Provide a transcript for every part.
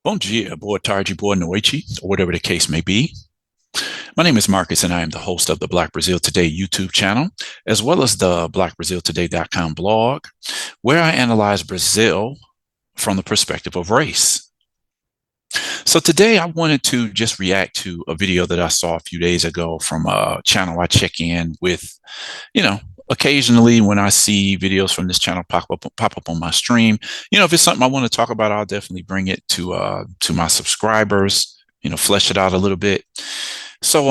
Bom dia, boa tarde, boa noite, or whatever the case may be. My name is Marcus, and I am the host of the Black Brazil Today YouTube channel, as well as the blackbraziltoday.com blog, where I analyze Brazil from the perspective of race. So today I wanted to just react to a video that I saw a few days ago from a channel I check in with, you know, occasionally when I see videos from this channel pop up on my stream. If it's something I want to talk about, I'll definitely bring it to my subscribers, flesh it out a little bit. So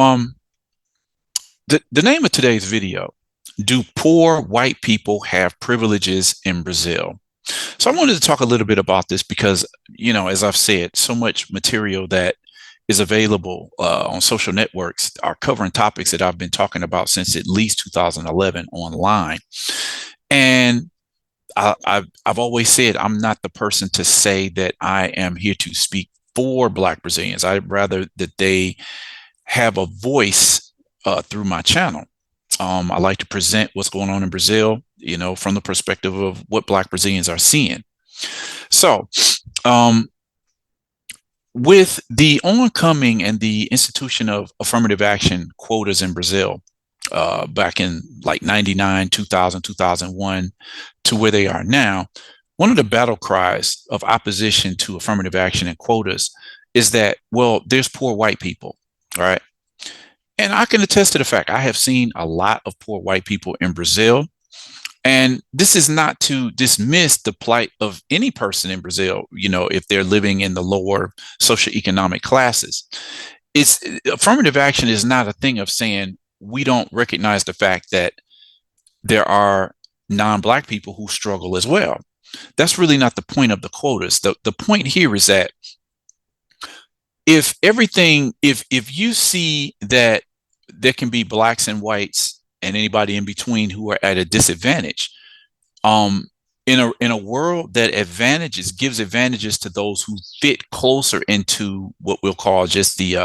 the name of today's video, do poor white people have privileges in Brazil? So I wanted to talk a little bit about this because, as I've said, so much material that is available on social networks are covering topics that I've been talking about since at least 2011 online. And I've always said I'm not the person to say that I am here to speak for Black Brazilians. I'd rather that they have a voice through my channel. I like to present what's going on in Brazil, from the perspective of what Black Brazilians are seeing. So, with the oncoming and the institution of affirmative action quotas in Brazil, back in like 99, 2000, 2001, to where they are now, one of the battle cries of opposition to affirmative action and quotas is that, well, there's poor white people, right? And I can attest to the fact I have seen a lot of poor white people in Brazil. And this is not to dismiss the plight of any person in Brazil, if they're living in the lower socioeconomic classes. It's affirmative action is not a thing of saying we don't recognize the fact that there are non-Black people who struggle as well. That's really not the point of the quotas. The point here is that if you see that there can be Blacks and whites and anybody in between who are at a disadvantage, in a world that gives advantages to those who fit closer into what we'll call just the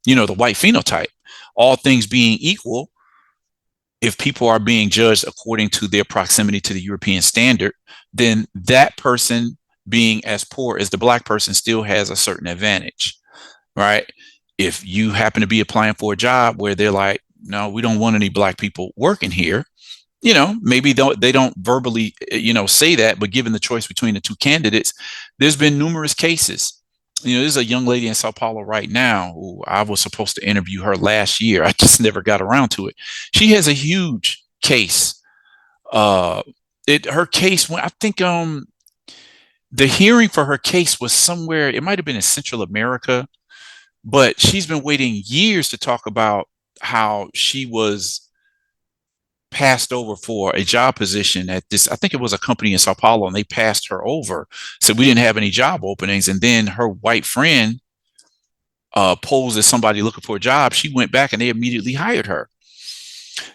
white phenotype. All things being equal, if people are being judged according to their proximity to the European standard, then that person being as poor as the Black person still has a certain advantage, right? If you happen to be applying for a job where they're like, no, we don't want any Black people working here, maybe they don't verbally, say that, but given the choice between the two candidates, there's been numerous cases. There's a young lady in Sao Paulo right now who I was supposed to interview her last year. I just never got around to it. She has a huge case. Her case, I think the hearing for her case was somewhere, it might have been in Central America, but she's been waiting years to talk about how she was passed over for a job position at this, I think it was a company in Sao Paulo, and they passed her over. So we didn't have any job openings. And then her white friend posed as somebody looking for a job. She went back and they immediately hired her.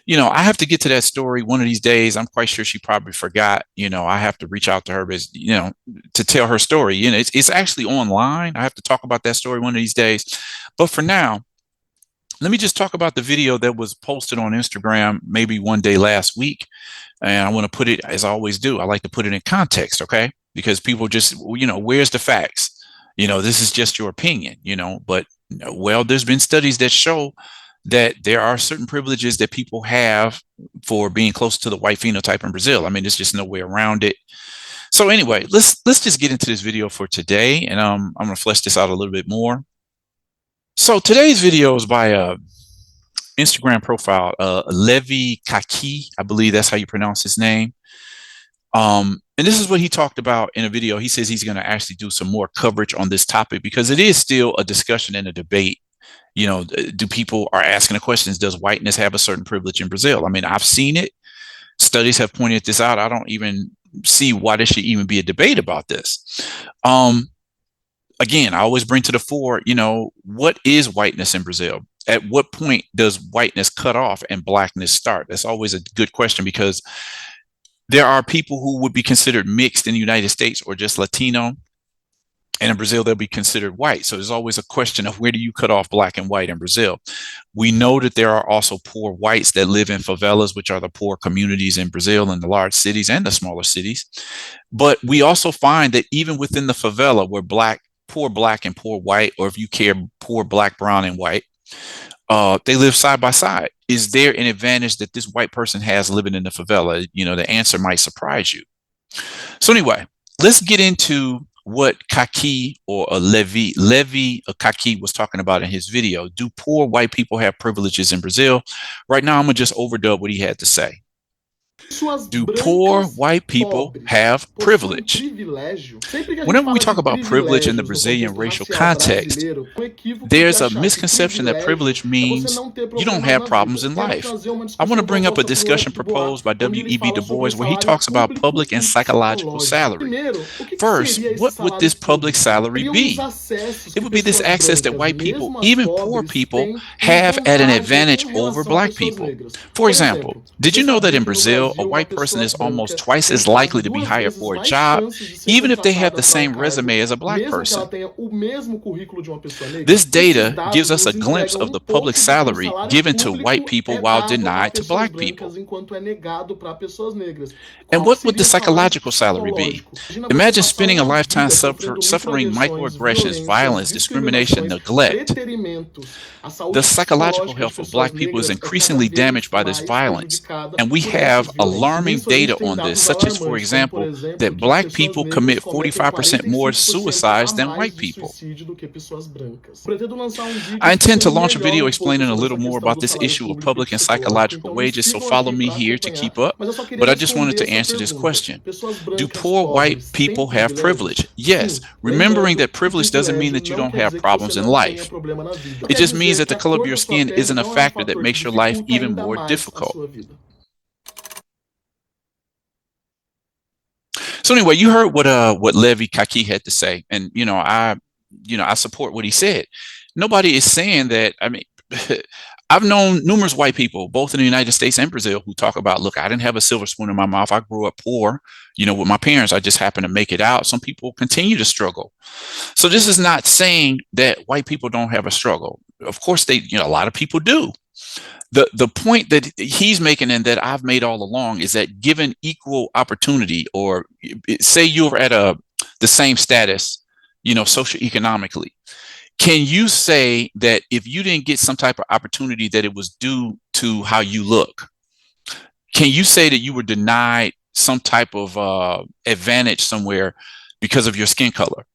I have to get to that story one of these days. I'm quite sure she probably forgot. I have to reach out to her, to tell her story. It's actually online. I have to talk about that story one of these days. But for now, let me just talk about the video that was posted on Instagram maybe one day last week. And I want to put it, as I always do, I like to put it in context, okay? Because people just, where's the facts? This is just your opinion, but well, there's been studies that show that there are certain privileges that people have for being close to the white phenotype in Brazil. I mean, there's just no way around it. So anyway, let's just get into this video for today, and I'm going to flesh this out a little bit more. So today's video is by a Instagram profile, Levi Kaki, I believe that's how you pronounce his name. And this is what he talked about in a video. He says he's going to actually do some more coverage on this topic because it is still a discussion and a debate. Do people are asking the questions, does whiteness have a certain privilege in Brazil? I mean, I've seen it. Studies have pointed this out. I don't even see why there should even be a debate about this. Again, I always bring to the fore, what is whiteness in Brazil? At what point does whiteness cut off and Blackness start? That's always a good question because there are people who would be considered mixed in the United States or just Latino. And in Brazil, they'll be considered white. So there's always a question of where do you cut off Black and white in Brazil? We know that there are also poor whites that live in favelas, which are the poor communities in Brazil in the large cities and the smaller cities. But we also find that even within the favela where Black poor black and poor white, or if you care, poor black, brown, and white, they live side by side. Is there an advantage that this white person has living in the favela? The answer might surprise you. So anyway, let's get into what Kaki or Levi Kaki was talking about in his video. Do poor white people have privileges in Brazil? Right now, I'm gonna just overdub what he had to say. Do poor white people have privilege? Whenever we talk about privilege in the Brazilian racial context, there's a misconception that privilege means you don't have problems in life. I want to bring up a discussion proposed by W.E.B. Du Bois where he talks about public and psychological salary. First, what would this public salary be? It would be this access that white people, even poor people, have at an advantage over black people. For example, did you know that in Brazil, a white person is almost twice as likely to be hired for a job, even if they have the same resume as a black person? This data gives us a glimpse of the public salary given to white people while denied to black people. And what would the psychological salary be? Imagine spending a lifetime suffering microaggressions, violence, discrimination, neglect. The psychological health of black people is increasingly damaged by this violence, and we have alarming data on this, such as, for example, that black people commit 45% more suicides than white people. I intend to launch a video explaining a little more about this issue of public and psychological wages, so follow me here to keep up. But I just wanted to answer this question. Do poor white people have privilege? Yes, remembering that privilege doesn't mean that you don't have problems in life. It just means that the color of your skin isn't a factor that makes your life even more difficult. So anyway, you heard what Levi Kaki had to say, and I support what he said. Nobody is saying that. I mean, I've known numerous white people, both in the United States and Brazil, who talk about, look, I didn't have a silver spoon in my mouth. I grew up poor, with my parents. I just happened to make it out. Some people continue to struggle. So this is not saying that white people don't have a struggle. Of course, a lot of people do. The point that he's making and that I've made all along is that given equal opportunity, or say you're at the same status, socioeconomically, can you say that if you didn't get some type of opportunity that it was due to how you look? Can you say that you were denied some type of advantage somewhere because of your skin color?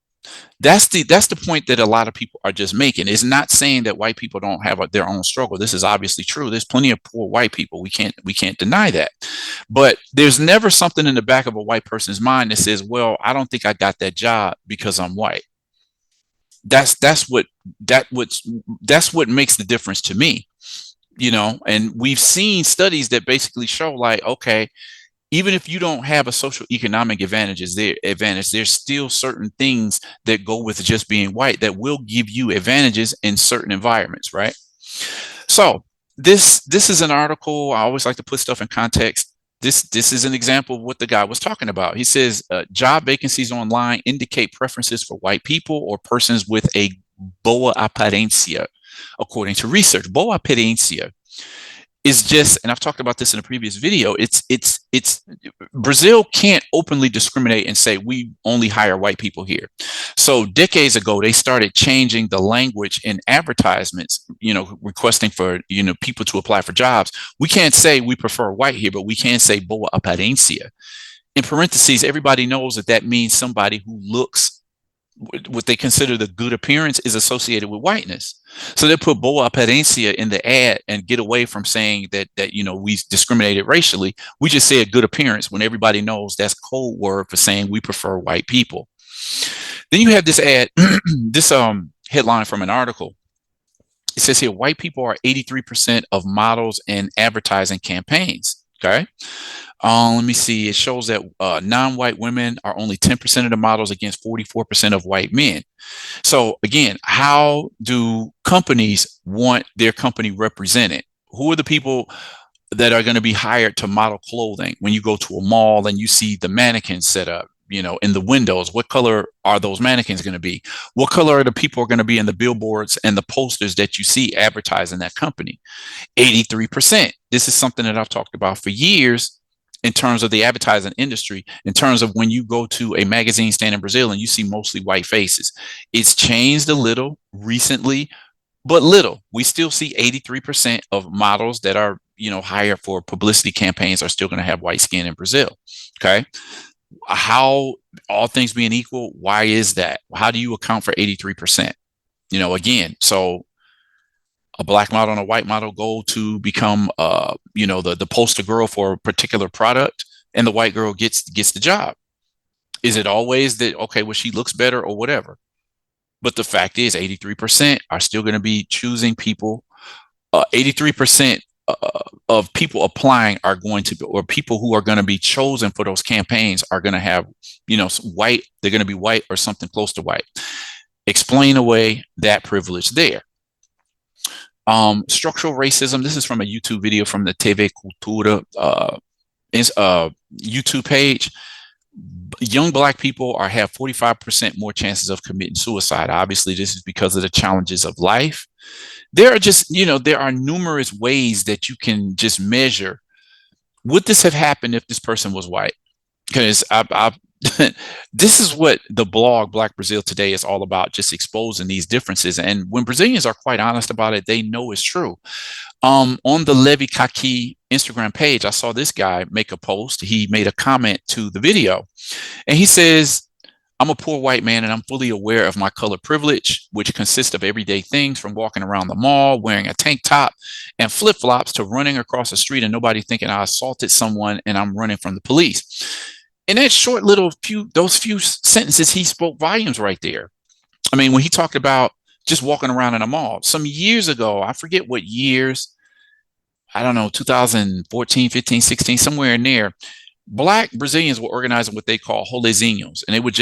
That's the point that a lot of people are just making. It's not saying that white people don't have their own struggle. This is obviously true. There's plenty of poor white people. We can't deny that. But there's never something in the back of a white person's mind that says, well, I don't think I got that job because I'm white. That's what makes the difference to me, and we've seen studies that basically show, like, okay, even if you don't have a social economic advantage, there's still certain things that go with just being white that will give you advantages in certain environments, right? So this is an article. I always like to put stuff in context. This is an example of what the guy was talking about. He says job vacancies online indicate preferences for white people or persons with a boa aparência, according to research. Boa aparência is just, and I've talked about this in a previous video, it's Brazil can't openly discriminate and say we only hire white people here. So decades ago, they started changing the language in advertisements, requesting for, people to apply for jobs. We can't say we prefer white here, but we can say boa aparência. In parentheses, everybody knows that means somebody who looks, what they consider the good appearance is associated with whiteness. So they put boa aparência in the ad and get away from saying that we discriminated racially. We just say a good appearance when everybody knows that's code word for saying we prefer white people. Then you have this ad, this headline from an article. It says here, white people are 83% of models and advertising campaigns. Okay. Let me see. It shows that non-white women are only 10% of the models against 44% of white men. So again, how do companies want their company represented? Who are the people that are going to be hired to model clothing? When you go to a mall and you see the mannequins set up, in the windows, what color are those mannequins going to be? What color are the people going to be in the billboards and the posters that you see advertising that company? 83%. This is something that I've talked about for years. in terms of the advertising industry, in terms of when you go to a magazine stand in Brazil and you see mostly white faces. It's changed a little recently, but little. We still see 83% of models that are, hired for publicity campaigns are still going to have white skin in Brazil. Okay. How, all things being equal, why is that? How do you account for 83%? Again, so a black model and a white model go to become, the poster girl for a particular product, and the white girl gets the job. Is it always that, okay, well, she looks better or whatever? But the fact is, 83% are still going to be choosing people. 83% of people applying are going to be, or people who are going to be chosen for those campaigns are going to have, white. They're going to be white or something close to white. Explain away that privilege there. Structural racism. This is from a YouTube video from the TV Cultura YouTube page. Young black people have 45% more chances of committing suicide. Obviously, this is because of the challenges of life. There are just, there are numerous ways that you can just measure, would this have happened if this person was white? Because this is what the blog Black Brazil Today is all about, just exposing these differences. And when Brazilians are quite honest about it, they know it's true. On the Levi Kaki Instagram page, I saw this guy make a post. He made a comment to the video, and he says, I'm a poor white man and I'm fully aware of my color privilege, which consists of everyday things from walking around the mall, wearing a tank top and flip-flops, to running across the street and nobody thinking I assaulted someone and I'm running from the police. In that short little those few sentences, he spoke volumes right there. I mean, when he talked about just walking around in a mall some years ago, I forget what years, I don't know, 2014, 15, 16, somewhere in there, Black Brazilians were organizing what they call rolezinhos, and they would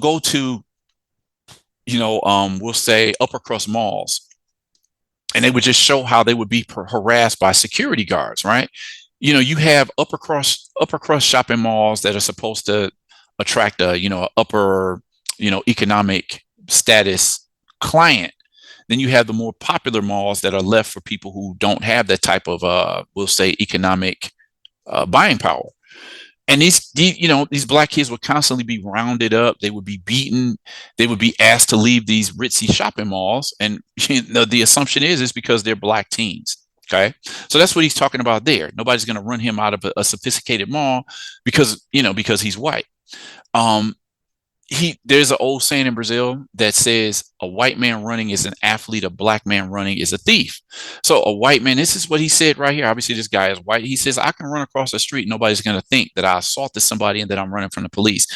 go to, we'll say upper crust malls, and they would just show how they would be harassed by security guards, right? You have upper crust shopping malls that are supposed to attract a upper, economic status client. Then you have the more popular malls that are left for people who don't have that type of, we'll say, economic buying power. And these Black kids would constantly be rounded up. They would be beaten. They would be asked to leave these ritzy shopping malls. And the assumption is because they're Black teens. Okay. So that's what he's talking about there. Nobody's going to run him out of a sophisticated mall because he's white. There's an old saying in Brazil that says a white man running is an athlete, a Black man running is a thief. So a white man, this is what he said right here. Obviously, this guy is white. He says, I can run across the street. Nobody's going to think that I assaulted somebody and that I'm running from the police.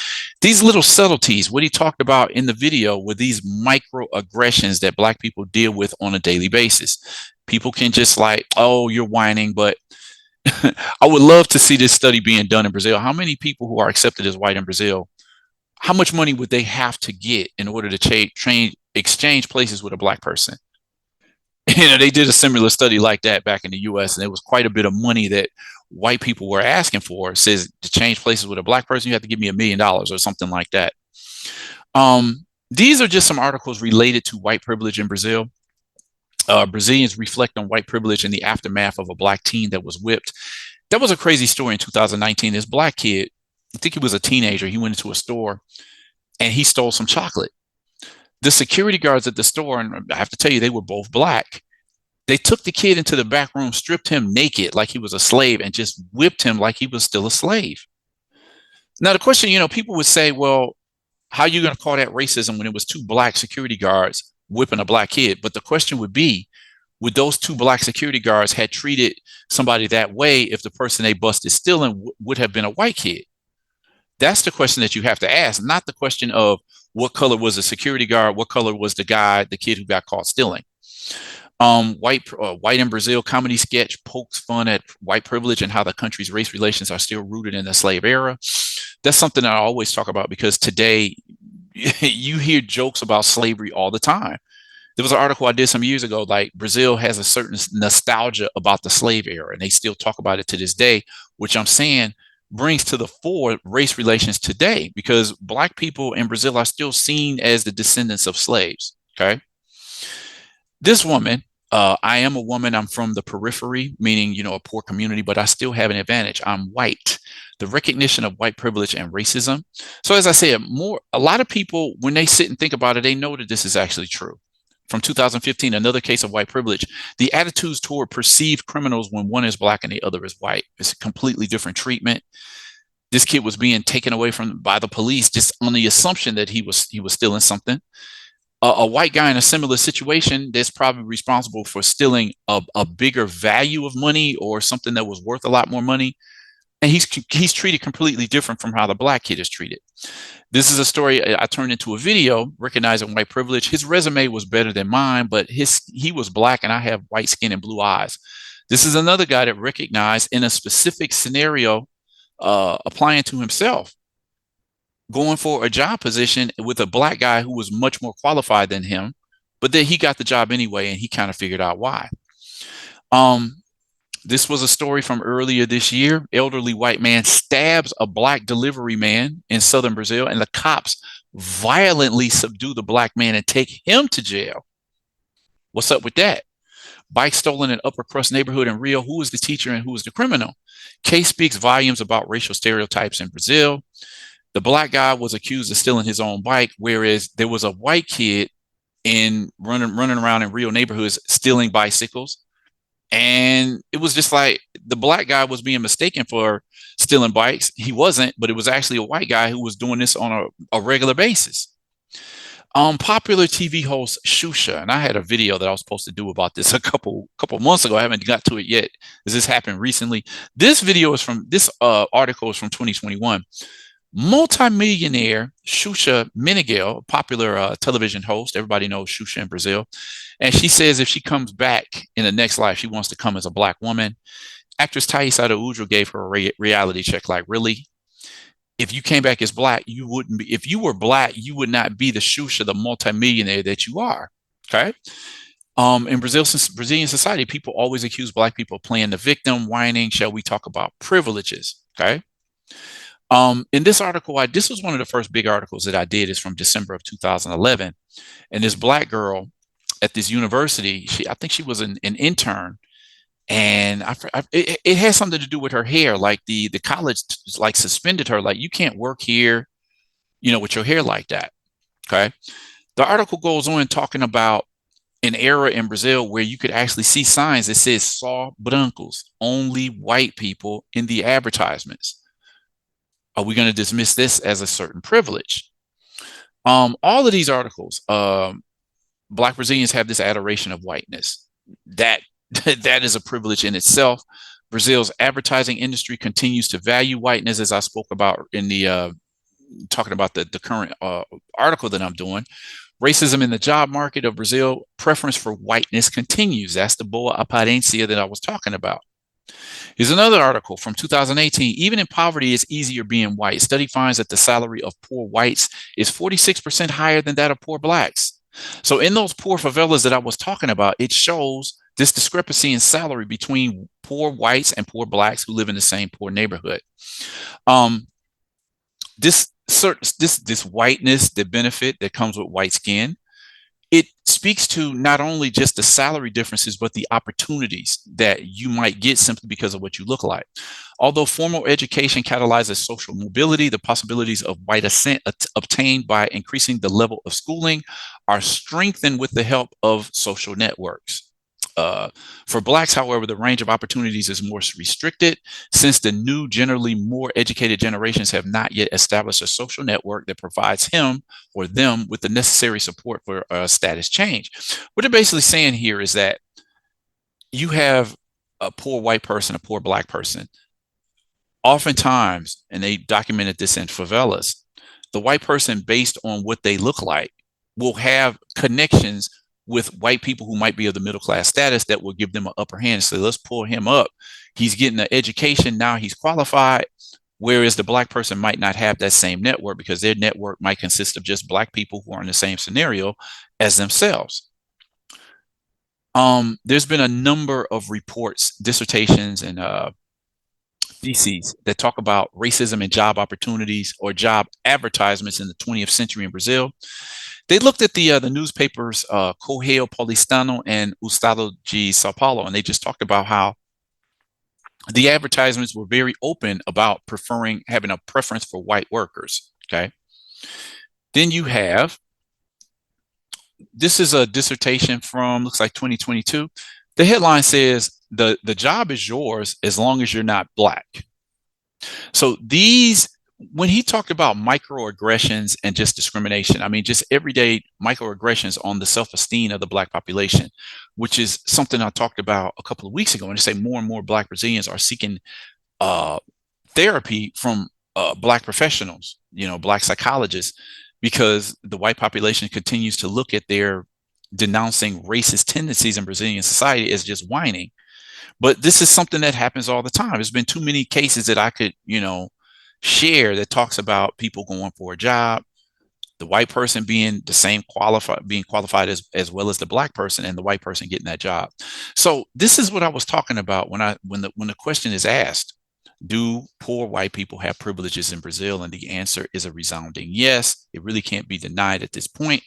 These little subtleties, what he talked about in the video, were these microaggressions that Black people deal with on a daily basis. People can just like, oh, you're whining, but I would love to see this study being done in Brazil. How many people who are accepted as white in Brazil, how much money would they have to get in order to exchange places with a Black person? They did a similar study like that back in the US, and there was quite a bit of money that white people were asking for. It says to change places with a Black person, you have to give me $1 million or something like that. These are just some articles related to white privilege in Brazil. Brazilians reflect on white privilege in the aftermath of a Black teen that was whipped. That was a crazy story in 2019. This Black kid, I think he was a teenager, he went into a store and he stole some chocolate. The security guards at the store, and I have to tell you, they were both Black. They took the kid into the back room, stripped him naked like he was a slave, and just whipped him like he was still a slave. Now, the question, people would say, well, how are you going to call that racism when it was two Black security guards whipping a Black kid? But the question would be, would those two Black security guards had treated somebody that way if the person they busted stealing would have been a white kid? That's the question that you have to ask, not the question of what color was the security guard, what color was the kid who got caught stealing. White in Brazil comedy sketch pokes fun at white privilege and how the country's race relations are still rooted in the slave era. That's something that I always talk about because today you hear jokes about slavery all the time. There was an article I did some years ago, like Brazil has a certain nostalgia about the slave era, and they still talk about it to this day, which I'm saying brings to the fore race relations today, because Black people in Brazil are still seen as the descendants of slaves. Okay. This woman, I am a woman. I'm from the periphery, meaning, a poor community, but I still have an advantage. I'm white. The recognition of white privilege and racism. So, as I said, a lot of people, when they sit and think about it, they know that this is actually true. From 2015, another case of white privilege. The attitudes toward perceived criminals when one is black and the other is white. It's a completely different treatment. This kid was being taken away from by the police just on the assumption that he was stealing something. A white guy in a similar situation that's probably responsible for stealing a bigger value of money or something that was worth a lot more money, and he's treated completely different from how the black kid is treated. This is a story I turned into a video, recognizing white privilege. His resume was better than mine, but he was black and I have white skin and blue eyes. This is another guy that recognized in a specific scenario, applying to himself, going for a job position with a black guy who was much more qualified than him, but then he got the job anyway, and he kind of figured out why. Um, this was a story from earlier this year. Elderly white man stabs a black delivery man in southern Brazil, and the cops violently subdue the black man and take him to jail. What's up with that? Bike stolen in upper crust neighborhood in Rio. Who is the teacher and who is the criminal? Case speaks volumes about racial stereotypes in Brazil. The black guy was accused of stealing his own bike, whereas there was a white kid in running around in Rio neighborhoods stealing bicycles. And it was just like the black guy was being mistaken for stealing bikes. He wasn't, but it was actually a white guy who was doing this on a regular basis. Popular TV host Shusha, and I had a video that I was supposed to do about this a couple months ago. I haven't got to it yet. This happened recently. This article is from 2021. Multimillionaire Xuxa Meneghel, popular television host. Everybody knows Xuxa in Brazil. And she says if she comes back in the next life, she wants to come as a black woman. Actress Thais Araújo gave her a reality check. Like, really? If you came back as black, you wouldn't be. If you were black, you would not be the Xuxa, the multimillionaire that you are. Okay. In Brazilian society, people always accuse black people of playing the victim, whining. Shall we talk about privileges? Okay. In this article, this was one of the first big articles that I did. Is from December of 2011, and this black girl at this university, I think she was an intern, and it has something to do with her hair. Like the college like suspended her, like you can't work here, with your hair like that. Okay, the article goes on talking about an era in Brazil where you could actually see signs that says "Só brancos," only white people in the advertisements. Are we going to dismiss this as a certain privilege? All of these articles, Black Brazilians have this adoration of whiteness. That is a privilege in itself. Brazil's advertising industry continues to value whiteness, as I spoke about in the talking about the current article that I'm doing. Racism in the job market of Brazil, preference for whiteness continues. That's the boa aparência that I was talking about. Here's another article from 2018. Even in poverty, it's easier being white. Study finds that the salary of poor whites is 46% higher than that of poor blacks. So in those poor favelas that I was talking about, it shows this discrepancy in salary between poor whites and poor blacks who live in the same poor neighborhood. This whiteness, the benefit that comes with white skin, it speaks to not only just the salary differences, but the opportunities that you might get simply because of what you look like. Although formal education catalyzes social mobility, the possibilities of white ascent obtained by increasing the level of schooling are strengthened with the help of social networks. For blacks, however, the range of opportunities is more restricted since the new, generally more educated generations have not yet established a social network that provides him or them with the necessary support for status change. What they're basically saying here is that you have a poor white person, a poor black person. Oftentimes, and they documented this in favelas, the white person, based on what they look like, will have connections with white people who might be of the middle class status that will give them an upper hand. So let's pull him up. He's getting an education. Now he's qualified. Whereas the black person might not have that same network because their network might consist of just black people who are in the same scenario as themselves. There's been a number of reports, dissertations, and theses that talk about racism and job opportunities or job advertisements in the 20th century in Brazil. They looked at the newspapers Correio Paulistano and O Estado de Sao Paulo, and they just talked about how the advertisements were very open about preferring having a preference for white workers. Okay. Then you have, this is a dissertation from, looks like 2022. The headline says the job is yours as long as you're not black. So these, when he talked about microaggressions and just discrimination, I mean, just everyday microaggressions on the self-esteem of the black population, which is something I talked about a couple of weeks ago. And I say more and more black Brazilians are seeking uh, therapy from black professionals, black psychologists, because the white population continues to look at their denouncing racist tendencies in Brazilian society as just whining. But this is something that happens all the time. There's been too many cases that I could, share that talks about people going for a job, the white person being the same qualified as well as the black person, and the white person getting that job. So this is what I was talking about when the question is asked, do poor white people have privileges in Brazil? And the answer is a resounding yes. It really can't be denied at this point.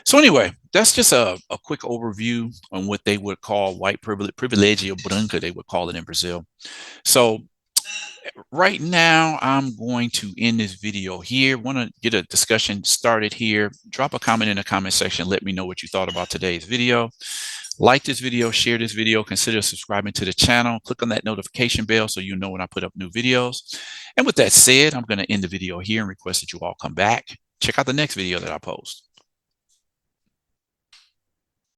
So anyway, that's just a quick overview on what they would call white privilege, privilegio branca, they would call it in Brazil. So right now, I'm going to end this video here. Want to get a discussion started here. Drop a comment in the comment section. Let me know what you thought about today's video. Like this video, share this video, consider subscribing to the channel. Click on that notification bell so you know when I put up new videos. And with that said, I'm going to end the video here and request that you all come back. Check out the next video that I post.